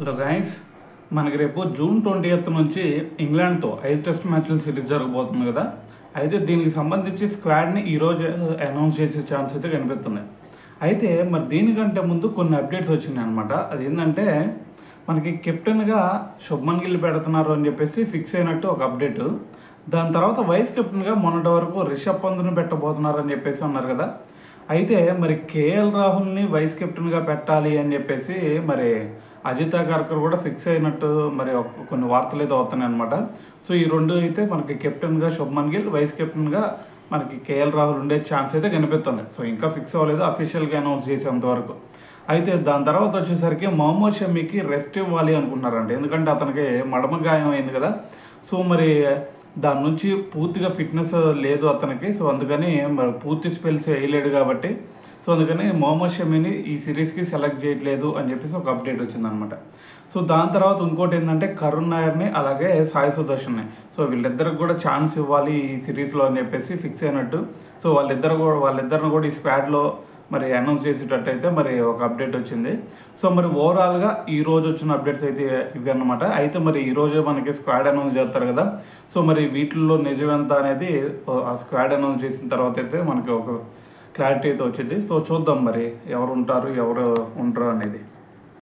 Hello guys, మనకి రేపు June 20th నుంచి ఇంగ్లాండ్తో 5 టెస్ట్ మ్యాచ్ల సిరీస్ జరగబోతుంది కదా. అయితే దీనికి సంబంధించి స్క్వాడ్ని ఈరోజు అనౌన్స్ చేసే ఛాన్స్ అయితే కనిపిస్తుంది. అయితే మరి దీనికంటే ముందు కొన్ని అప్డేట్స్ వచ్చినాయి అనమాట. అదేంటంటే మనకి కెప్టెన్గా శుభ్మన్ గిల్ పెడుతున్నారు అని చెప్పేసి ఫిక్స్ అయినట్టు ఒక అప్డేటు. దాని తర్వాత వైస్ కెప్టెన్గా మొన్నటి వరకు రిషబ్ పంత్ని పెట్టబోతున్నారు అని చెప్పేసి అన్నారు కదా. అయితే మరి కేఎల్ రాహుల్ని వైస్ కెప్టెన్గా పెట్టాలి అని చెప్పేసి మరి అజిత్ అగర్కర్ కూడా ఫిక్స్ అయినట్టు మరి కొన్ని వార్తలు అయితే అవుతున్నాయి అనమాట. సో ఈ రెండు అయితే మనకి కెప్టెన్గా శుభ్మన్ గిల్, వైస్ కెప్టెన్గా మనకి కేఎల్ రాహుల్ ఉండే ఛాన్స్ అయితే కనిపిస్తుంది. సో ఇంకా ఫిక్స్ అవ్వలేదు, అఫీషియల్గా అనౌన్స్ చేసేంతవరకు. అయితే దాని తర్వాత వచ్చేసరికి మొహమ్మద్ షమీకి రెస్ట్ ఇవ్వాలి అనుకున్నారంట. ఎందుకంటే అతనికి మడమ గాయం అయింది కదా. సో మరి దాని నుంచి పూర్తిగా ఫిట్నెస్ లేదు అతనికి. సో అందుకని మరి పూర్తి స్పెల్స్ వేయలేడు కాబట్టి సో అందుకని మొహమ్మద్ షమీని ఈ సిరీస్కి సెలెక్ట్ చేయట్లేదు అని చెప్పేసి ఒక అప్డేట్ వచ్చిందనమాట. సో దాని తర్వాత ఇంకోటి ఏంటంటే కరుణ్ నాయర్ని అలాగే సాయి సుదర్శన్ని, సో వీళ్ళిద్దరికి కూడా ఛాన్స్ ఇవ్వాలి ఈ సిరీస్లో అని చెప్పేసి ఫిక్స్ అయినట్టు. సో వాళ్ళిద్దరిని కూడా ఈ స్క్వాడ్లో మరి అనౌన్స్ చేసేటట్టు అయితే మరి ఒక అప్డేట్ వచ్చింది. సో మరి ఓవరాల్గా ఈ రోజు వచ్చిన అప్డేట్స్ అయితే ఇవి అన్నమాట. అయితే మరి ఈ రోజే మనకి స్క్వాడ్ అనౌన్స్ చేస్తారు కదా. సో మరి వీటిల్లో నిజమెంత అనేది ఆ స్క్వాడ్ అనౌన్స్ చేసిన తర్వాత అయితే మనకి ఒక క్లారిటీ అయితే వచ్చింది. సో చూద్దాం మరి ఎవరు ఉంటారు ఎవరు ఉండరు అనేది.